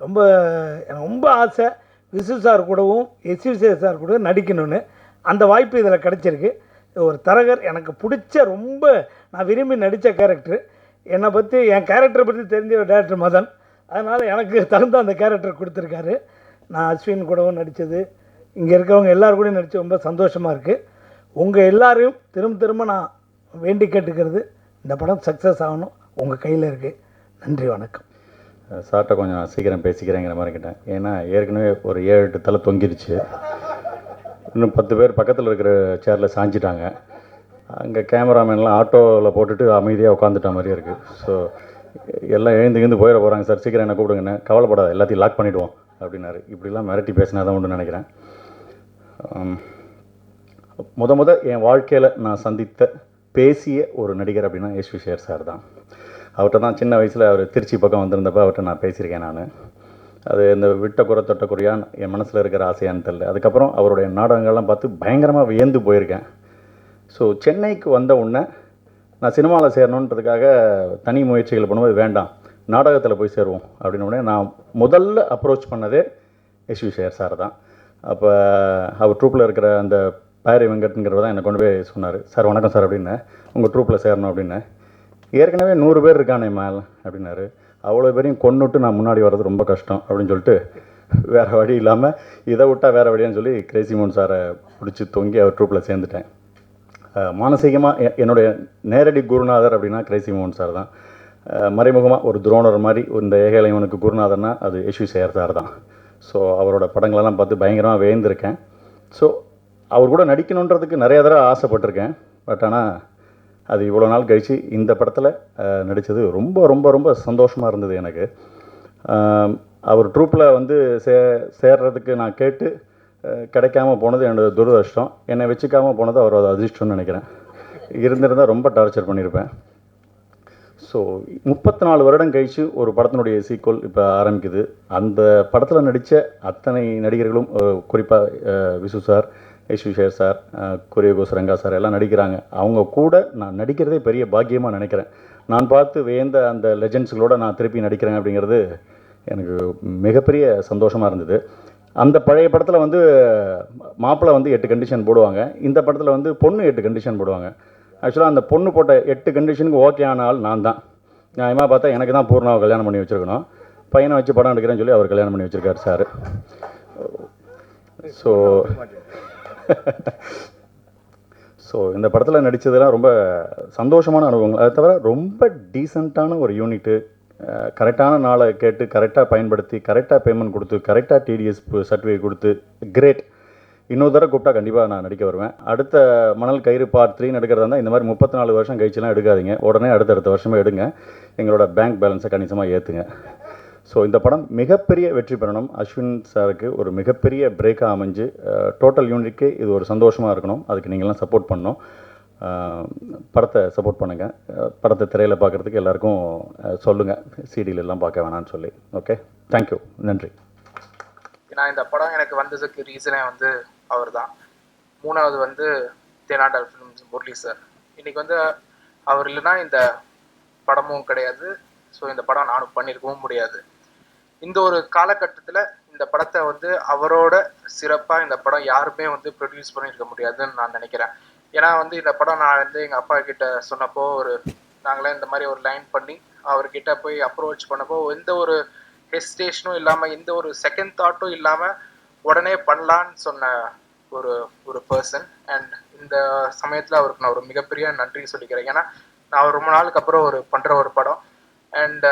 எனக்கு ரொம்ப ஆசை விசு சார் கூடவும் எஸ்.வி. சார் கூட நடிக்கணும்னு. அந்த வாய்ப்பு இதில் கிடச்சிருக்கு. ஒரு தரகர் எனக்கு பிடிச்ச ரொம்ப நான் விரும்பி நடித்த கேரக்டர். என்னை பற்றி என் கேரக்டரை பற்றி தெரிஞ்ச ஒரு டேரக்டர் மதன். அதனால் எனக்கு தகுந்த அந்த கேரக்டர் கொடுத்துருக்காரு. நான் அஸ்வின் கூடவும் நடித்தது, இங்கே இருக்கிறவங்க எல்லோரும் கூட நடித்து ரொம்ப சந்தோஷமாக இருக்குது. உங்கள் எல்லாரையும் திரும்ப நான் வேண்டி கேட்டுக்கிறது, இந்த படம் சக்ஸஸ் ஆகணும், உங்கள் கையில் இருக்குது. நன்றி, வணக்கம். சார்கிட்ட கொஞ்சம் சீக்கிரம் பேசிக்கிறேங்கிற மாதிரி கேட்டேன். ஏன்னா ஏற்கனவே ஒரு 7-8 தலை தொங்கிருச்சு. இன்னும் 10 பேர் பக்கத்தில் இருக்கிற சேரில் சாஞ்சிட்டாங்க. அங்கே கேமராமேன்லாம் ஆட்டோவில் போட்டுட்டு அமைதியாக உட்காந்துட்ட மாதிரியே இருக்குது. ஸோ எல்லாம் எழுந்து போயிட போகிறாங்க. சார் சீக்கிரம் என்ன கூப்பிடுங்கண்ணே. கவலைப்படாத, எல்லாத்தையும் லாக் பண்ணிவிடுவோம் அப்படின்னாரு. இப்படிலாம் மிரட்டி பேசினா தான் உண்டு நினைக்கிறேன். முத என் வாழ்க்கையில் நான் சந்தித்த பேசிய ஒரு நடிகர் அப்படின்னா எஸ்.வி. சார் தான். அவர்கிட்ட தான் சின்ன வயசில் அவர் திருச்சி பக்கம் வந்திருந்தப்போ அவர்கிட்ட நான் பேசியிருக்கேன். நான் அது இந்த விட்ட குறை தொட்ட குறையான் என் மனசில் இருக்கிற ஆசையான்னு தெரியல. அதுக்கப்புறம் அவருடைய நாடகங்கள்லாம் பார்த்து பயங்கரமாக வியந்து போயிருக்கேன். ஸோ சென்னைக்கு வந்த உடனே நான் சினிமாவில் சேரணுன்றதுக்காக தனி முயற்சிகள் பண்ணும்போது வேண்டாம், நாடகத்தில் போய் சேருவோம் அப்படின்னு உடனே நான் முதல்ல அப்ரோச் பண்ணதே எஸ்வி சேகர் சார் தான். அப்போ அவர் ட்ரூப்பில் இருக்கிற அந்த பாரி வெங்கட்ங்கிறவர் தான் என்னை கொண்டு போய் சொன்னார். சார் வணக்கம் சார் அப்படின்னு, உங்கள் ட்ரூப்பில் சேரணும் அப்படின்னு. ஏற்கனவே 100 பேர் இருக்கானே மேலே அப்படின்னாரு. அவ்வளோ பேரையும் கொண்டுட்டு நான் முன்னாடி வர்றது ரொம்ப கஷ்டம் அப்படின்னு சொல்லிட்டு வேறு வழி இல்லாமல் இதை விட்டால் வேறு வழியான்னு சொல்லி கிரேசி மோகன் சாரை பிடிச்சி தொங்கி அவர் ட்ரூப்பில் சேர்ந்துட்டேன். மானசீகமாக என்னுடைய நேரடி குருநாதர் அப்படின்னா கிரேசி மோகன் சார் தான். மறைமுகமாக ஒரு துரோணர் மாதிரி இந்த ஏகலைவனுக்கு குருநாதர்னா அது எஸ்வி சேகர் சார் தான். ஸோ அவரோட படங்களெல்லாம் பார்த்து பயங்கரமாக வேந்திருக்கேன். ஸோ அவர் கூட நடிக்கணுன்றதுக்கு நிறைய தடவை ஆசைப்பட்டிருக்கேன். பட் ஆனால் அது இவ்வளோ நாள் கழித்து இந்த படத்தில் நடித்தது ரொம்ப ரொம்ப ரொம்ப சந்தோஷமாக இருந்தது எனக்கு. அவர் ட்ரூப்பில் வந்து சேர்றதுக்கு நான் கேட்டு கிடைக்காம போனது என்னோடய துரதிர்ஷ்டம். என்னை வச்சுக்காமல் போனது அவரோட அதிர்ஷ்டம்னு நினைக்கிறேன். இருந்திருந்தால் ரொம்ப டார்ச்சர் பண்ணியிருப்பேன். ஸோ 34 வருடம் கழித்து ஒரு படத்தினுடைய சீக்வல் இப்போ ஆரம்பிக்குது. அந்த படத்தில் நடித்த அத்தனை நடிகர்களும் குறிப்பாக Visu sir, SV Sekhar sir, Kuriakose Ranga sir எல்லாம் நடிக்கிறாங்க. அவங்க கூட நான் நடிக்கிறதே பெரிய பாக்கியமாக நினைக்கிறேன். நான் பார்த்து வேந்த அந்த லெஜெண்ட்ஸுகளோடு நான் திருப்பி நடிக்கிறேன் அப்படிங்கிறது எனக்கு மிகப்பெரிய சந்தோஷமாக இருந்தது. அந்த பழைய படத்தில் வந்து மாப்பிள்ளை வந்து 8 கண்டிஷன் போடுவாங்க. இந்த படத்தில் வந்து பொண்ணு 8 கண்டிஷன் போடுவாங்க. ஆக்சுவலாக அந்த பொண்ணு போட்ட 8 கண்டிஷனுக்கு ஓகே ஆன ஆள் நான் தான். நியாயமாக பார்த்தா எனக்கு தான் பூர்ணாவை கல்யாணம் பண்ணி வச்சுருக்கணும். பையனை வச்சு படம் எடுக்கிறேன்னு சொல்லி அவர் கல்யாணம் பண்ணி வச்சுருக்காரு சார். ஸோ இந்த படத்தில் நடித்ததெல்லாம் ரொம்ப சந்தோஷமான அனுபவங்கள். அதை தவிர ரொம்ப டீசெண்டான ஒரு யூனிட்டு, கரெக்டான நாளை கேட்டு கரெக்டாக பயன்படுத்தி கரெக்டாக பேமெண்ட் கொடுத்து கரெக்டாக டிடிஎஸ் சர்டிஃபிகேட் கொடுத்து கிரேட். இன்னொரு தடவை கூப்பிட்டா கண்டிப்பாக நான் நடிக்க வருவேன். அடுத்த மணல் கயிறு பார்ட் 3 எடுக்கிறதா இருந்தால் இந்த மாதிரி 34 வருஷம் கழிச்சுலாம் எடுக்காதீங்க. உடனே அடுத்தடுத்த வருஷமே எடுங்க. எங்களோட பேங்க் பேலன்ஸை கணிசமாக ஏற்றுங்க. ஸோ இந்த படம் மிகப்பெரிய வெற்றி பெறணும். அஸ்வின் சாருக்கு ஒரு மிகப்பெரிய பிரேக்காக அமைஞ்சு டோட்டல் யூனிட்க்கு இது ஒரு சந்தோஷமாக இருக்கணும். அதுக்கு நீங்கள்லாம் சப்போர்ட் பண்ணணும். படத்தை சப்போர்ட் பண்ணுங்கள். படத்தை திரையில் பார்க்குறதுக்கு எல்லாேருக்கும் சொல்லுங்கள், சிடியிலெல்லாம் பார்க்க வேணான்னு சொல்லி. ஓகே, தேங்க்யூ, நன்றி. நான் இந்த படம் எனக்கு வந்ததுக்கு ரீசனே வந்து அவர் தான். 3வது வந்து தேனாண்டால் ஃபிலிம்ஸ் முரளி சார். இன்றைக்கி வந்து அவர் இல்லைன்னா இந்த படமும் கிடையாது. ஸோ இந்த படம் நானும் பண்ணியிருக்கவும் முடியாது. இந்த ஒரு காலகட்டத்தில் இந்த படத்தை வந்து அவரோட சிறப்பாக இந்த படம் யாருமே வந்து ப்ரொடியூஸ் பண்ணியிருக்க முடியாதுன்னு நான் நினைக்கிறேன். ஏன்னா வந்து இந்த படம் நான் வந்து எங்கள் அப்பா கிட்ட சொன்னப்போ நாங்களே இந்த மாதிரி ஒரு லைன் பண்ணி அவர்கிட்ட போய் அப்ரோச் பண்ணப்போ எந்த ஒரு ஹெசிடேஷனும் இல்லாமல் எந்த ஒரு செகண்ட் தாட்டும் இல்லாமல் உடனே பண்ணலான்னு சொன்ன ஒரு பர்சன். அண்ட் இந்த சமயத்தில் அவருக்கு நான் ஒரு மிகப்பெரிய நன்றி சொல்லிக்கிறேன். ஏன்னா நான் ரொம்ப நாளுக்கு அப்புறம் பண்ணுற ஒரு படம். அண்ட்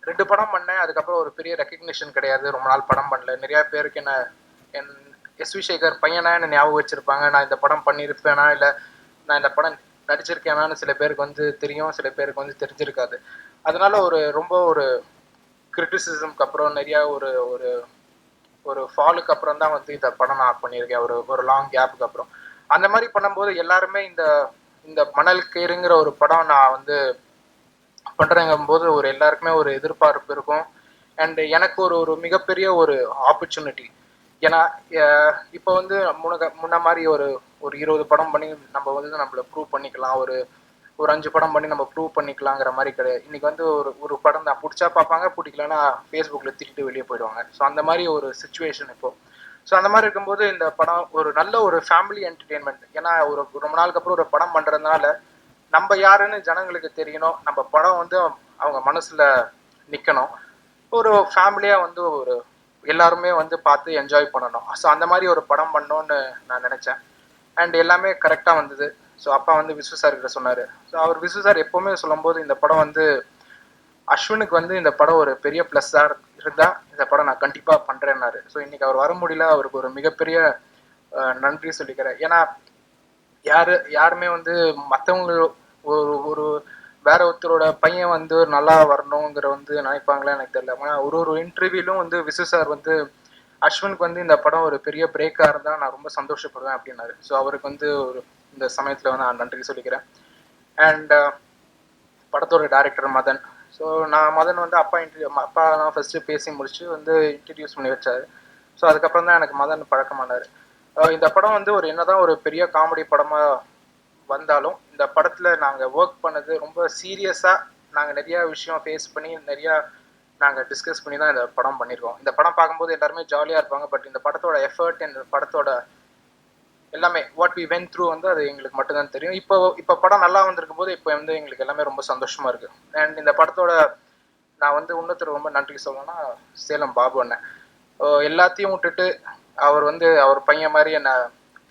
2 படம் பண்ணேன். அதுக்கப்புறம் ஒரு பெரிய ரெக்கக்னிஷன் கிடையாது. ரொம்ப நாள் படம் பண்ணல. நிறையா பேருக்கு என் எஸ்வி சேகர் பையனா என்ன ஞாபகம் வச்சுருப்பாங்க. நான் இந்த படம் பண்ணியிருப்பேனா இல்லை நான் இந்த படம் நடிச்சிருக்கேனான்னு சில பேருக்கு வந்து தெரியும், சில பேருக்கு வந்து தெரிஞ்சிருக்காது. அதனால ரொம்ப கிரிட்டிசிசம்க்கு அப்புறம் நிறையா ஒரு ஃபாலுக்கு அப்புறம் தான் வந்து இந்த படம் நான் பண்ணியிருக்கேன். ஒரு லாங் கேப்புக்கு அப்புறம். அந்த மாதிரி பண்ணும்போது எல்லாருமே இந்த மணல் கயிறுங்கிற ஒரு படம் நான் வந்து பண்ணுறேங்கும்போது எல்லாருக்குமே ஒரு எதிர்பார்ப்பு இருக்கும். அண்ட் எனக்கு ஒரு மிகப்பெரிய ஒரு ஆப்பர்ச்சுனிட்டி. ஏன்னா இப்போ வந்து முன்ன மாதிரி ஒரு 20 படம் பண்ணி நம்ம வந்து நம்மளை ப்ரூவ் பண்ணிக்கலாம், ஒரு 5 படம் பண்ணி நம்ம ப்ரூவ் பண்ணிக்கலாங்கிற மாதிரி கிடையாது. இன்றைக்கி வந்து ஒரு படம் தான் பிடிச்சா பார்ப்பாங்க, பிடிக்கலன்னா ஃபேஸ்புக்கில் திட்டிட்டு வெளியே போயிடுவாங்க. ஸோ அந்த மாதிரி ஒரு சுச்சுவேஷன் இப்போது. ஸோ அந்த மாதிரி இருக்கும்போது இந்த படம் ஒரு நல்ல ஒரு ஃபேமிலி என்டர்டெயின்மெண்ட். ஏன்னா ரொம்ப நாளுக்கு அப்புறம் ஒரு படம் பண்ணுறதுனால நம்ம யாருன்னு ஜனங்களுக்கு தெரியணும், நம்ம படம் வந்து அவங்க மனசில் நிற்கணும், ஒரு ஃபேமிலியாக வந்து எல்லாருமே வந்து பார்த்து என்ஜாய் பண்ணணும். ஸோ அந்த மாதிரி ஒரு படம் பண்ணோன்னு நான் நினச்சேன். அண்ட் எல்லாமே கரெக்டாக வந்தது. ஸோ அப்பா வந்து விஸ்வ சார் கிட்ட சொன்னார். ஸோ விஸ்வ சார் எப்போவுமே சொல்லும்போது இந்த படம் வந்து அஸ்வினுக்கு வந்து இந்த படம் ஒரு பெரிய ப்ளஸ்ஸாக இருந்தால் இந்த படம் நான் கண்டிப்பாக பண்ணுறேன்னாரு. ஸோ இன்றைக்கி அவர் வர முடியல. அவருக்கு ஒரு மிகப்பெரிய நன்றி சொல்லிக்கிறேன். ஏன்னா யாருமே வந்து மற்றவங்க ஒரு வேற ஒருத்தரோட பையன் வந்து நல்லா வரணுங்கிற வந்து நினைப்பாங்களே எனக்கு தெரியல. ஆனால் ஒரு இன்டர்வியூலும் வந்து விசு சார் வந்து அஸ்வினுக்கு வந்து இந்த படம் ஒரு பெரிய பிரேக்காக இருந்தால் நான் ரொம்ப சந்தோஷப்படுவேன் அப்படின்னாரு. ஸோ அவருக்கு வந்து இந்த சமயத்தில் வந்து நான் நன்றி சொல்லிக்கிறேன். அண்ட் படத்தோட டைரக்டர் மதன். ஸோ நான் மதன் வந்து அப்பா நான் ஃபஸ்ட்டு பேசி முடிச்சு வந்து இன்ட்ரடியூஸ் பண்ணி வச்சார். ஸோ அதுக்கப்புறம் தான் எனக்கு மதன் பழக்கமானார். இந்த படம் வந்து என்னதான் ஒரு பெரிய காமெடி படமாக வந்தாலும் இந்த படத்தில் நாங்கள் ஒர்க் பண்ணது ரொம்ப சீரியஸாக, நாங்கள் நிறையா விஷயம் ஃபேஸ் பண்ணி நிறையா நாங்கள் டிஸ்கஸ் பண்ணி தான் இந்த படம் பண்ணியிருக்கோம். இந்த படம் பார்க்கும்போது எல்லாருமே ஜாலியாக இருப்பாங்க. பட் இந்த படத்தோட எஃபர்ட், இந்த படத்தோட எல்லாமே வாட் வி வென்ட் த்ரூ வந்து அது எங்களுக்கு மட்டும்தான் தெரியும். இப்போ படம் நல்லா வந்திருக்கும் போது இப்போ வந்து எங்களுக்கு எல்லாமே ரொம்ப சந்தோஷமாக இருக்குது. அண்ட் இந்த படத்தோட நான் வந்து இன்னொருத்தர் ரொம்ப நன்றி சொல்லணும்னா சேலம் பாபு அண்ணன். எல்லாத்தையும் விட்டுட்டு அவர் வந்து அவர் பையன் மாதிரி என்னை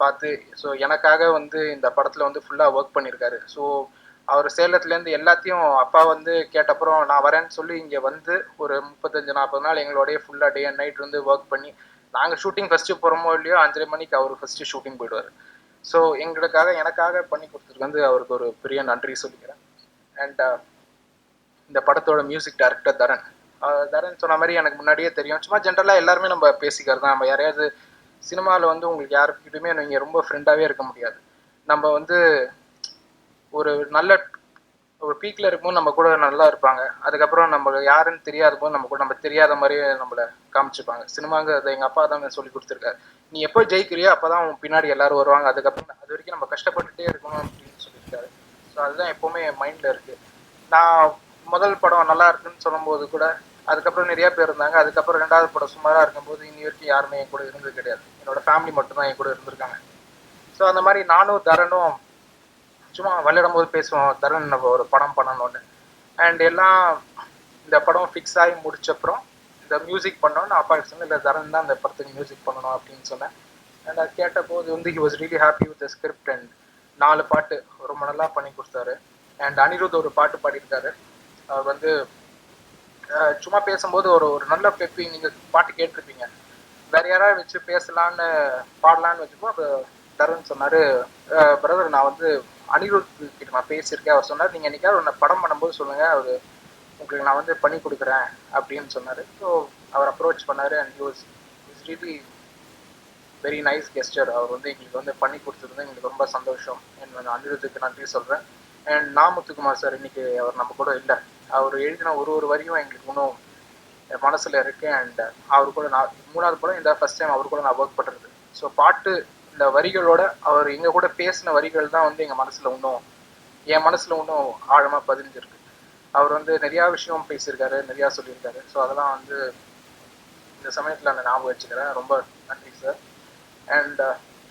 பார்த்து ஸோ எனக்காக வந்து இந்த படத்தில் வந்து ஃபுல்லாக ஒர்க் பண்ணியிருக்காரு. ஸோ அவர் சேலத்துலேருந்து எல்லாத்தையும் அப்பா வந்து கேட்டப்புறம் நான் வரேன்னு சொல்லி இங்கே வந்து ஒரு 35-40 நாள் எங்களோடய ஃபுல்லாக டே அண்ட் நைட் வந்து ஒர்க் பண்ணி நாங்கள் ஷூட்டிங் ஃபஸ்ட்டு போகிறோமோ இல்லையோ 5:30 மணிக்கு அவர் ஃபஸ்ட்டு ஷூட்டிங் போயிடுவார். ஸோ எனக்காக பண்ணி கொடுத்ததுக்கு வந்து அவருக்கு ஒரு பெரிய நன்றி சொல்லிக்கிறேன். அண்ட் இந்த படத்தோட மியூசிக் டைரக்டர் தரன் சொன்ன மாதிரி எனக்கு முன்னாடியே தெரியும். சும்மா ஜென்ரலாக எல்லாருமே நம்ம பேசிக்கிறது தான். நம்ம யாரையாவது சினிமாவில் வந்து உங்களுக்கு யாருக்கிட்டுமே நீங்கள் ரொம்ப ஃப்ரெண்டாகவே இருக்க முடியாது. நம்ம வந்து ஒரு நல்ல ஒரு பீக்கில் இருக்கும்போது நம்ம கூட நல்லா இருப்பாங்க. அதுக்கப்புறம் நம்ம யாருன்னு தெரியாத போது நம்ம தெரியாத மாதிரியே நம்மளை காமிச்சுப்பாங்க. சினிமாங்க அதை எங்கள் அப்பா தான் சொல்லி கொடுத்துருக்காரு. நீ எப்போ ஜெயிக்கிறியோ அப்போ தான் உன் பின்னாடி எல்லாரும் வருவாங்க. அதுக்கப்புறம் அது வரைக்கும் நம்ம கஷ்டப்பட்டுட்டே இருக்கணும் அப்படின்னு சொல்லியிருக்காரு. ஸோ அதுதான் எப்போவுமே என் மைண்டில் இருக்குது. நான் முதல் படம் நல்லா இருக்குன்னு சொல்லும்போது கூட அதுக்கப்புறம் நிறைய பேர் இருந்தாங்க. அதுக்கப்புறம் 2வது படம் சுமாராக இருக்கும்போது இன்னி வரைக்கும் யாருமே என் கூட இருந்தது கிடையாது. என்னோட ஃபேமிலி மட்டும்தான் என் கூட இருந்திருக்காங்க. ஸோ அந்த மாதிரி நானும் தரனும் சும்மா விளையாடும் போது பேசுவோம், தரன் நம்ம ஒரு படம் பண்ணணும்னு. அண்ட் எல்லாம் இந்த படம் ஃபிக்ஸ் ஆகி முடிச்சப்புறம் இந்த மியூசிக் பண்ணோன்னு அப்பா சொன்னேன், இல்லை தரன் தான் இந்த படத்துக்கு மியூசிக் பண்ணணும் அப்படின்னு சொன்னேன். அண்ட் அது கேட்டபோது வந்து he was really happy with the script. And 4 பாட்டு ரொம்ப நல்லா பண்ணி கொடுத்தாரு. அண்ட் அனிருத் ஒரு பாட்டு பாடியிருக்காரு. அவர் வந்து சும்மா பேசும்போது ஒரு நல்ல பெப்பி, நீங்கள் பாட்டு கேட்டிருப்பீங்க, வேற யாராவது வச்சு பேசலான்னு பாடலான்னு வச்சுப்போம். அப்போ தருண் சொன்னார், பிரதர் நான் வந்து அனிருத் கிட்ட நான் பேசியிருக்கேன். அவர் சொன்னார், நீங்கள் என்னைக்காவது ஒன்று படம் பண்ணும்போது சொல்லுங்கள், அவர் உங்களுக்கு நான் வந்து பண்ணி கொடுக்குறேன் அப்படின்னு சொன்னார். ஸோ அவர் அப்ரோச் பண்ணார். And is really very nice gesture. அவர் வந்து எங்களுக்கு வந்து பண்ணி கொடுத்துருந்து எங்களுக்கு ரொம்ப சந்தோஷம். நான் அனிருத்துக்கு நன்றி சொல்கிறேன். அண்ட் முத்துக்குமார் சார் இன்னைக்கு அவர் நம்ம கூட இல்லை. அவர் எழுதின ஒரு வரியும் எங்களுக்கு இன்னும் என் மனசில் இருக்குது. அண்ட் அவர் கூட நான் 3வது படம் இந்த ஃபஸ்ட் டைம் அவர் கூட நான் ஒர்க் பண்ணுறது. ஸோ பாட்டு இந்த வரிகளோட அவர் எங்கள் கூட பேசின வரிகள் தான் வந்து என் மனசில் இன்னும் ஆழமாக பதிஞ்சிருக்கு. அவர் வந்து நிறையா விஷயம் பேசியிருக்காரு, நிறையா சொல்லியிருக்காரு. ஸோ அதெல்லாம் வந்து இந்த சமயத்தில் நான் ஞாபகம் வச்சுக்கிறேன். ரொம்ப நன்றி sir. And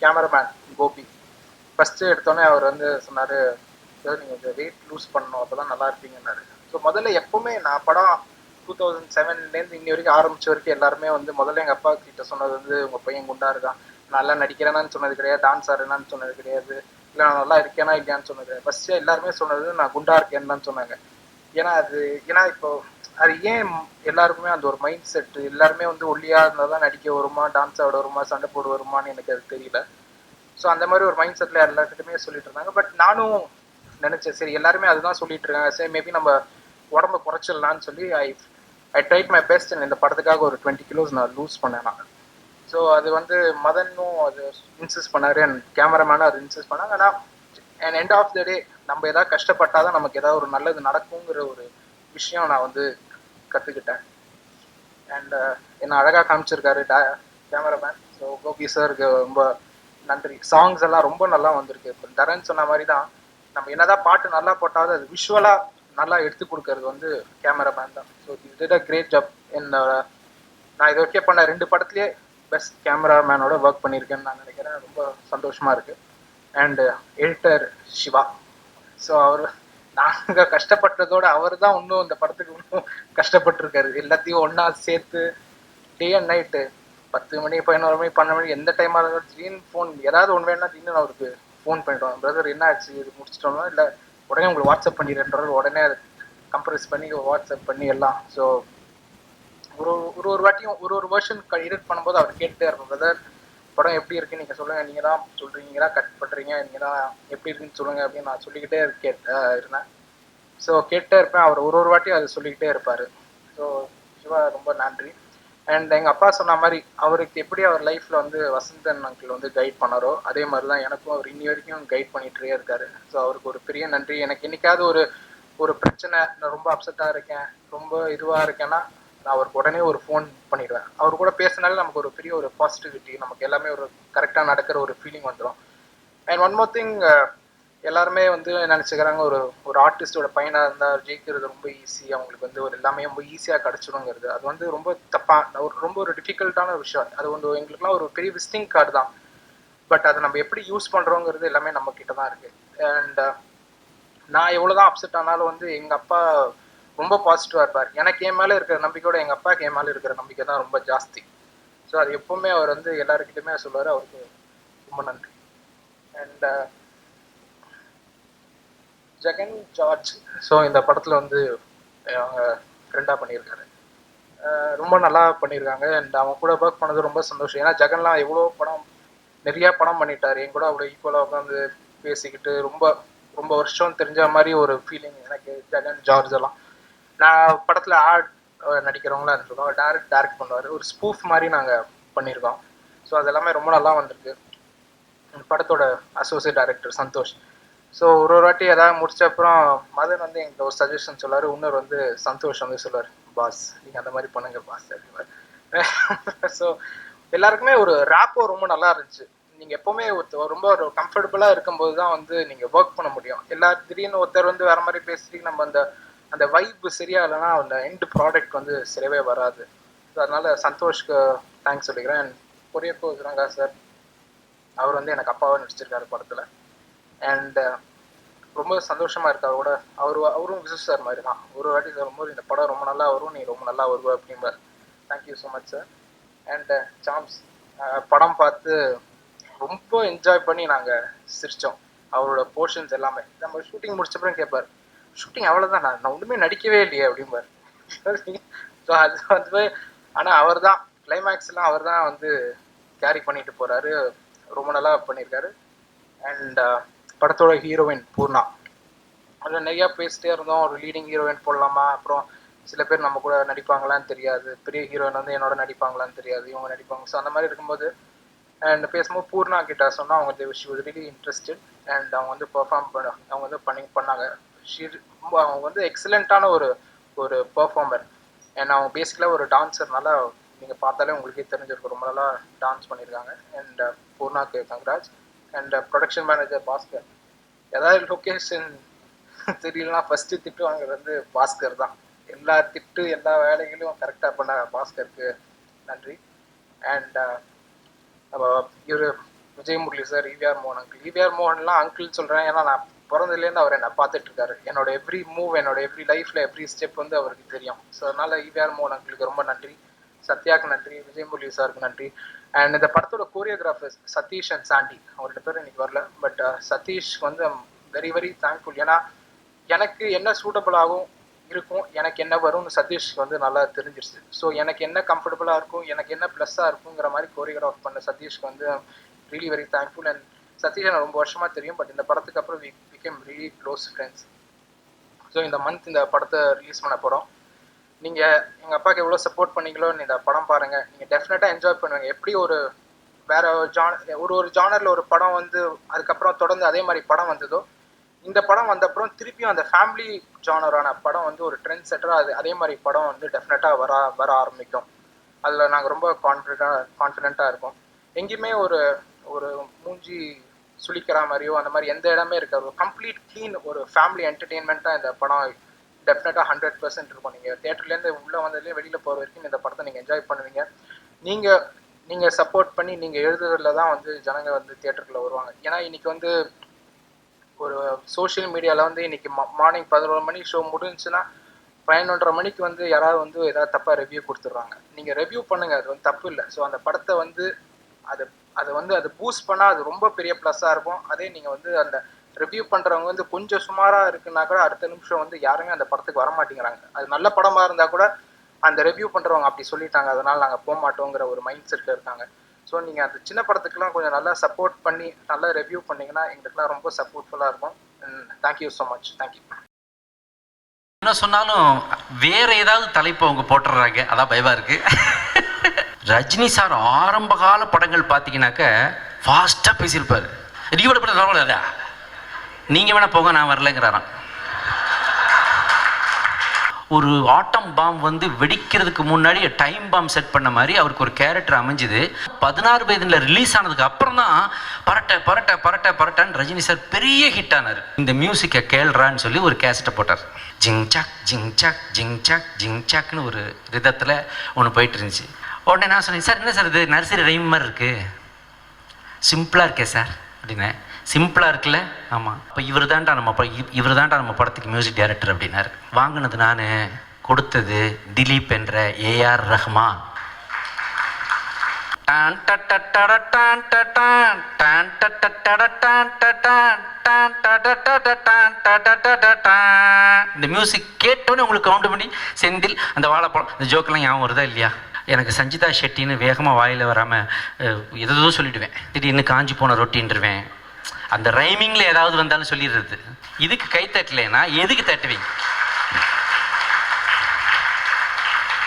cameraman Gopi first எடுத்தோடனே அவர் வந்து சொன்னார், சார் நீங்கள் இந்த வெயிட் லூஸ் பண்ணணும், அப்போ தான் நல்லா இருப்பீங்கன்னாரு. ஸோ முதல்ல எப்போவுமே நான் படம் 2007 இன்னி வரைக்கும் ஆரம்பித்த வரைக்கும் எல்லாருமே வந்து முதல்ல எங்கள் அப்பா கிட்ட சொன்னது வந்து உங்கள் பையன் குண்டா இருக்கான், நல்லா நடிக்கிறேனான்னு சொன்னது கிடையாது, டான்ஸ் ஆடுறேனான்னு சொன்னது கிடையாது, இல்லை நான் நல்லா இருக்கேனா இல்லையான்னு சொன்னது கிடையாது. ஃபஸ்ட்டு எல்லாருமே சொன்னது நான் குண்டா இருக்கேன்னு தான் சொன்னாங்க. ஏன்னா இப்போ அது ஏன் எல்லாருக்குமே அந்த ஒரு மைண்ட் செட்டு, எல்லாருமே வந்து ஒல்லியாக இருந்தால் தான் நடிக்க வருமா, டான்ஸ் ஆட வருமா, சண்டை போட வருமானு எனக்கு அது தெரியல. ஸோ அந்த மாதிரி ஒரு மைண்ட் செட்டில் எல்லாருக்கிட்டுமே சொல்லிட்டு இருந்தாங்க. பட் நானும் நினச்சேன், சரி எல்லாருமே அதுதான் சொல்லிட்டு இருக்காங்க, சரி மேபி நம்ம உடம்பு குறைச்சிடலான்னு சொல்லி ஐ ட்ரைட் மை பெஸ்ட். இந்த படத்துக்காக ஒரு 20 kilos நான் லூஸ் பண்ணேன் நான். ஸோ அது வந்து மதனும் அது இன்சிஸ்ட் பண்ணார், அண்ட் கேமராமேனும் அது இன்சிஸ்ட் பண்ணாங்க. ஆனால் எண்ட் ஆஃப் த டே நம்ம எதாவது கஷ்டப்பட்டால் தான் நமக்கு ஏதாவது ஒரு நல்லது நடக்குங்கிற ஒரு விஷயம் நான் வந்து கற்றுக்கிட்டேன். அண்ட் என்னை அழகாக காமிச்சிருக்காரு கேமராமேன். ஸோ கோபி சாருக்கு ரொம்ப நன்றி. சாங்ஸ் எல்லாம் ரொம்ப நல்லா வந்திருக்கு. இப்போ தரன் சொன்ன மாதிரி தான், நம்ம என்னதான் பாட்டு நல்லா போட்டாலும் அது விஷுவலாக நல்லா எடுத்து கொடுக்கறது வந்து கேமராமேன் தான். So it did a great job. நான் இதை ஓகே பண்ண 2 படத்துலேயே பெஸ்ட் கேமராமேனோட ஒர்க் பண்ணியிருக்கேன்னு நான் நினைக்கிறேன். ரொம்ப சந்தோஷமாக இருக்குது. And editor Siva. ஸோ நாங்கள் கஷ்டப்பட்டதோட அவர் தான் இன்னும் இந்த படத்துக்கு இன்னும் கஷ்டப்பட்டுருக்காரு. எல்லாத்தையும் ஒன்றா சேர்த்து டே அண்ட் நைட்டு 10 மணி 11 மணி 12 மணி எந்த டைமாக இருந்தாலும் திடீர்னு ஃபோன் ஏதாவது ஒன்று வேணா திடீர்னு அவருக்கு ஃபோன் பண்ணிவிடுவாங்க, பிரதர் என்ன ஆச்சு, இது முடிச்சிட்டோம்னா இல்லை உடனே உங்களுக்கு வாட்ஸ்அப் பண்ணிடுறேன்றது, உடனே அதை கம்ப்ரஸ் பண்ணி வாட்ஸ்அப் பண்ணி எல்லாம். ஸோ ஒரு வாட்டியும் ஒரு வெர்ஷன் எடிட் பண்ணும்போது அவர் கேட்டுகிட்டே இருப்போம், பிரதர் படம் எப்படி இருக்குது நீங்கள் சொல்லுங்கள், நீங்கள் தான் சொல்கிறீங்க, நீங்கள் தான் கட் பண்ணுறீங்க, நீங்கள் தான் எப்படி இருக்குன்னு சொல்லுங்கள் அப்படின்னு நான் சொல்லிக்கிட்டே இருந்தேன். ஸோ கேட்டே இருப்பேன். அவர் ஒரு வாட்டியும் அதை சொல்லிக்கிட்டே இருப்பார். ஸோ சிவா ரொம்ப நன்றி. அண்ட் எங்கள் அப்பா சொன்ன மாதிரி அவருக்கு எப்படி அவர் லைஃப்பில் வந்து வசந்தன் அங்கிள் வந்து கைட் பண்ணாரோ அதே மாதிரி தான் எனக்கும் அவர் இன்னி வரைக்கும் கைட் பண்ணிகிட்டே இருக்காரு. ஸோ அவருக்கு ஒரு பெரிய நன்றி. எனக்கு என்னைக்காவது ஒரு பிரச்சனை, நான் ரொம்ப அப்செட்டாக இருக்கேன், ரொம்ப இதுவாக இருக்கேன்னா நான் அவருக்கு உடனே ஒரு ஃபோன் பண்ணிடுவேன். அவர் கூட பேசினாலே நமக்கு ஒரு பெரிய ஒரு பாசிட்டிவிட்டி, நமக்கு எல்லாமே ஒரு கரெக்டாக நடக்கிற ஒரு ஃபீலிங் வந்துடும். அண்ட் ஒன் மோர் திங், எல்லாருமே வந்து நினச்சிக்கிறாங்க ஒரு ஆர்டிஸ்டோட பையனாக இருந்தால் ஜெயிக்கிறது ரொம்ப ஈஸி, அவங்களுக்கு வந்து ஒரு எல்லாமே ரொம்ப ஈஸியாக கிடச்சிடுங்கிறது. அது வந்து ரொம்ப தப்பாக ரொம்ப ஒரு டிஃபிகல்ட்டான விஷயம். அது வந்து எங்களுக்குலாம் ஒரு பெரிய விசிட்டிங் கார்டு தான். பட் அதை நம்ம எப்படி யூஸ் பண்ணுறோங்கிறது எல்லாமே நம்ம கிட்ட தான் இருக்குது. அண்ட் நான் எவ்வளோதான் அப்செட் ஆனாலும் வந்து எங்கள் அப்பா ரொம்ப பாசிட்டிவாக இருப்பார். எனக்கு என் மேலே இருக்கிற நம்பிக்கையோட எங்கள் அப்பாவுக்கு என் மேலே இருக்கிற நம்பிக்கை தான் ரொம்ப ஜாஸ்தி. ஸோ அது எப்போவுமே அவர் வந்து எல்லாருக்கிட்டையுமே சொல்லுவார். அவருக்கு ரொம்ப நன்றி. அண்ட் ஜெகன் ஜார்ஜ், ஸோ இந்த படத்தில் வந்து அவங்க ஃப்ரெண்டாக பண்ணியிருக்காரு. ரொம்ப நல்லா பண்ணியிருக்காங்க. அண்ட் அவங்க கூட ஒர்க் பண்ணது ரொம்ப சந்தோஷம். ஏன்னா ஜெகன்லாம் நிறையா படம் பண்ணிட்டார். என் கூட அவ்வளோ ஈக்குவலாக உட்காந்து பேசிக்கிட்டு ரொம்ப வருஷம் தெரிஞ்ச மாதிரி ஒரு ஃபீலிங் எனக்கு ஜெகன் ஜார்ஜ் எல்லாம். நான் படத்தில் நடிக்கிறவங்களா இருந்திருக்கோம். டேரக்ட் பண்ணுவார். ஒரு ஸ்பூஃப் மாதிரி நாங்கள் பண்ணியிருக்கோம். ஸோ அது எல்லாமே ரொம்ப நல்லா வந்திருக்கு. படத்தோட அசோசியேட் டைரக்டர் சந்தோஷ். ஸோ ஒரு வாட்டி எதாவது முடிச்ச அப்புறம் மதன் வந்து எங்களுக்கு ஒரு சஜஷன் சொல்லுவார். இன்னொரு வந்து சந்தோஷ் வந்து சொல்லுவார், பாஸ் நீங்கள் அந்த மாதிரி பண்ணுங்க பாஸ் அப்படிவார். ஸோ எல்லாருக்குமே ஒரு ரேப்போ ரொம்ப நல்லா இருந்துச்சு. நீங்கள் எப்போவுமே ரொம்ப ஒரு கம்ஃபர்டபுளாக இருக்கும்போது தான் வந்து நீங்கள் ஒர்க் பண்ண முடியும். திடீர்னு ஒருத்தர் வந்து வேறு மாதிரி பேசிட்டு நம்ம அந்த வைப் சரியா இல்லைன்னா அந்த எண்ட் ப்ராடக்ட் வந்து சரியாகவே வராது. ஸோ அதனால் சந்தோஷ்க்கு தேங்க்ஸ் சொல்லிக்கிறேன். அண்ட் கொரியப்போ ரங்கா சார், அவர் வந்து எனக்கு அப்பாவை நடிச்சிருக்காரு படத்தில். அண்ட் ரொம்ப சந்தோஷமாக இருக்கு அவரோட. அவரும் விசு சார் மாதிரி தான். ஒரு வாட்டி சொல்லும்போது இந்த படம் ரொம்ப நல்லா வரும், நீ ரொம்ப நல்லா வருவ அப்படிம்பார். Thank you so much sir. And Sams, படம் பார்த்து ரொம்ப என்ஜாய் பண்ணி நாங்கள் சிரித்தோம். அவரோட போர்ஷன்ஸ் எல்லாமே நம்ம ஷூட்டிங் முடிச்சப்பறம் கேட்பார், ஷூட்டிங் அவ்வளோதான், நான் ஒன்றுமே நடிக்கவே இல்லையே அப்படிம்பார். ஸோ அது வந்து ஆனால் அவர் தான் கிளைமேக்ஸ்லாம் அவர் தான் வந்து கேரி பண்ணிட்டு போகிறாரு. ரொம்ப நல்லா பண்ணியிருக்காரு. அண்ட் படத்தோட ஹீரோயின் பூர்ணா, அதில் நிறையா பேசிட்டே இருந்தோம். ஒரு லீடிங் ஹீரோயின் போடலாமா, அப்புறம் சில பேர் நம்ம கூட நடிப்பாங்களான்னு தெரியாது, பெரிய ஹீரோயின் வந்து என்னோட நடிப்பாங்களான்னு தெரியாது, இவங்க நடிப்பாங்க. ஸோ அந்த மாதிரி இருக்கும்போது அண்ட் பேசும்போது பூர்ணா கிட்ட சொன்னால் அவங்க she was really interested. And அவங்க வந்து அவங்க வந்து பண்ணாங்க. அவங்க வந்து எக்ஸலண்ட்டான ஒரு பெர்ஃபார்மர். அண்ட் அவங்க பேசிக்கலாக ஒரு டான்ஸர்னால நீங்கள் பார்த்தாலே உங்களுக்கே தெரிஞ்சிருக்கும், ரொம்ப நல்லா டான்ஸ் பண்ணியிருக்காங்க. அண்ட் பூர்ணாக்கு congrats. And production manager Bhaskar, ஏதாவது லொக்கேஷன் தெரியலனா ஃபஸ்ட்டு திட்டு வாங்குறது வந்து பாஸ்கர் தான். எல்லா வேலைகளையும் கரெக்டாக பண்ண பாஸ்கருக்கு நன்றி. அண்ட் இவர் விஜய் முரளி சார், ஈவிஆர் மோகன் அங்கிள். ஈவிஆர் மோகன்லாம் அங்கிள் சொல்கிறேன் ஏன்னா நான் பிறந்ததுலேருந்து அவர் என்னை பார்த்துட்டு இருக்காரு. என்னோட எவ்ரி மூவ், என்னோட எவ்ரி லைஃப்பில் எவ்ரி ஸ்டெப் வந்து அவருக்கு தெரியும். ஸோ அதனால் ஈவிஆர் மோகன் அங்கிளுக்கு ரொம்ப நன்றி. சத்யாவுக்கு நன்றி, விஜய் முரளி சாருக்கு நன்றி. அண்ட் இந்த படத்தோட கோரியோகிராஃபர்ஸ் சதீஷ் அண்ட் சாண்டி, அவர் 2 பேரும் இன்னைக்கு வரல. பட் சதீஷ்க்கு வந்து வெரி வெரி தேங்க்ஃபுல். ஏன்னா எனக்கு என்ன சூட்டபிளாகவும் இருக்கும், எனக்கு என்ன வரும்னு சதீஷ்க்கு வந்து நல்லா தெரிஞ்சிருச்சு. ஸோ எனக்கு என்ன கம்ஃபர்டபுளாக இருக்கும், எனக்கு என்ன ப்ளஸ்ஸாக இருக்குங்கிற மாதிரி கோரியோகிராஃப் பண்ண சதீஷ்க்கு வந்து really very thankful. And Sathish எனக்கு ரொம்ப வருஷமாக தெரியும். பட் இந்த படத்துக்கு அப்புறம் we became really close friends. So இந்த மந்த் இந்த படத்தை ரிலீஸ் பண்ண போகிறோம். நீங்கள் எங்கள் அப்பாவுக்கு எவ்வளோ சப்போர்ட் பண்ணீங்களோ இந்த படம் பாருங்கள், நீங்கள் டெஃபினட்டாக என்ஜாய் பண்ணுவீங்க. எப்படி வேறு ஒரு ஜானரில் ஒரு படம் வந்து அதுக்கப்புறம் தொடர்ந்து அதே மாதிரி படம் வந்ததோ, இந்த படம் வந்த அப்புறம் திருப்பியும் அந்த ஃபேமிலி ஜானரான படம் வந்து ஒரு ட்ரெண்ட் செட்டராக அதே மாதிரி படம் வந்து டெஃபினட்டாக வர ஆரம்பிக்கும். அதில் நாங்கள் ரொம்ப கான்ஃபிடென்ட்டாக இருக்கோம். எங்கேயுமே ஒரு மூஞ்சி சுளிக்கிற மாதிரியோ அந்த மாதிரி எந்த இடமே இருக்காது. ஒரு கம்ப்ளீட் க்ளீன் ஒரு ஃபேமிலி என்டர்டெயின்மெண்ட்டாக இந்த படம் டெஃபினட்டாக 100% இருக்கும். நீங்கள் தேட்டர்லேருந்து உள்ளே வந்ததுலேயே வெளியில் போகிற வரைக்கும் இந்த படத்தை நீங்கள் என்ஜாய் பண்ணுவீங்க. நீங்கள் சப்போர்ட் பண்ணி நீங்கள் எழுதுறதுல தான் வந்து ஜனங்க வந்து தியேட்டருக்குள்ளே வருவாங்க. ஏன்னா இன்றைக்கி வந்து ஒரு சோஷியல் மீடியாவில் வந்து இன்றைக்கி மார்னிங் 11 மணி ஷோ முடிஞ்சுன்னா 11:30 மணிக்கு வந்து யாராவது வந்து ஏதாவது தப்பாக ரிவ்யூ கொடுத்துட்றாங்க. நீங்கள் ரிவ்யூ பண்ணுங்கள், அது வந்து தப்பு இல்லை. ஸோ அந்த படத்தை வந்து அது பூஸ்ட் பண்ணால் அது ரொம்ப பெரிய ப்ளஸ்ஸாக இருக்கும். அதே நீங்கள் வந்து அந்த ரிவ்யூ பண்ணுறவங்க வந்து கொஞ்சம் சுமாராக இருக்குன்னா கூட அடுத்த நிமிஷம் வந்து யாருமே அந்த படத்துக்கு வரமாட்டேங்கிறாங்க. அது நல்ல படமாக இருந்தால் கூட அந்த ரிவ்யூ பண்ணுறவங்க அப்படி சொல்லிட்டாங்க, அதனால் நாங்கள் போக மாட்டோங்கிற ஒரு மைண்ட் செட்டில் இருக்காங்க. ஸோ நீங்கள் அந்த சின்ன படத்துக்கெலாம் கொஞ்சம் நல்லா சப்போர்ட் பண்ணி நல்லா ரிவ்யூ பண்ணிங்கன்னா எங்களுக்குலாம் ரொம்ப சப்போர்ட்ஃபுல்லாக இருக்கும். Thank you so much. தேங்க்யூ. என்ன சொன்னாலும் வேற ஏதாவது தலைப்பு அவங்க போட்டுடுறாங்க, அதான் பயமா இருக்கு. ரஜினி சார் ஆரம்ப கால படங்கள் பார்த்தீங்கன்னாக்க ஃபாஸ்ட்டாக பேசியிருப்பார். ரீவோட படம் வரக்கூடாதா, நீங்கள் வேணா போங்க நான் வரலைங்கிறாராம். ஒரு ஆட்டம் பாம் வந்து வெடிக்கிறதுக்கு முன்னாடி டைம் பாம் செட் பண்ண மாதிரி அவருக்கு ஒரு கேரக்டர் அமைஞ்சுது. 16 வயதில் ரிலீஸ் ஆனதுக்கு அப்புறம் தான் பரட்ட பரட்ட பரட்ட பரட்டான்னு ரஜினி சார் பெரிய ஹிட் ஆனார். இந்த மியூசிக்கை கேள்றான்னு சொல்லி ஒரு கேசட்டை போட்டார். ஜிங் சாக் ஜிங் சாக் ஜிங் சாக் ஜிங் சாக்னு ஒரு ரிதத்தில் ஒன்று போயிட்டு இருந்துச்சு. உடனே நான் சொன்னேன், சார் என்ன சார் இது நர்சரி ரைம் மாதிரி இருக்குது, சிம்பிளாக இருக்கே சார் அப்படின்னேன். சிம்பிளாக இருக்குல்ல, ஆமாம். இப்போ இவர் தான்டா நம்ம படத்துக்கு மியூசிக் டைரக்டர் அப்படின்னாரு. வாங்கினது நான், கொடுத்தது திலீப் என்ற ஏஆர் ரஹ்மான். இந்த மியூசிக் கேட்டோன்னே உங்களுக்கு கவுண்ட் பண்ணி செந்தில் அந்த வாழைப்பழம் இந்த ஜோக்கெல்லாம் ஞாபகம் வருதா இல்லையா? எனக்கு சஞ்சிதா ஷெட்டின்னு வேகமாக வாயில் வராமல் எதோ சொல்லிவிடுவேன். திடீர்னு காஞ்சி போன ரொட்டின்றுவேன். அந்த ரைமிங்கில் ஏதாவது வந்தாலும் சொல்லிடுறது. இதுக்கு கை தட்டலைன்னா எதுக்கு தட்டுவீங்க?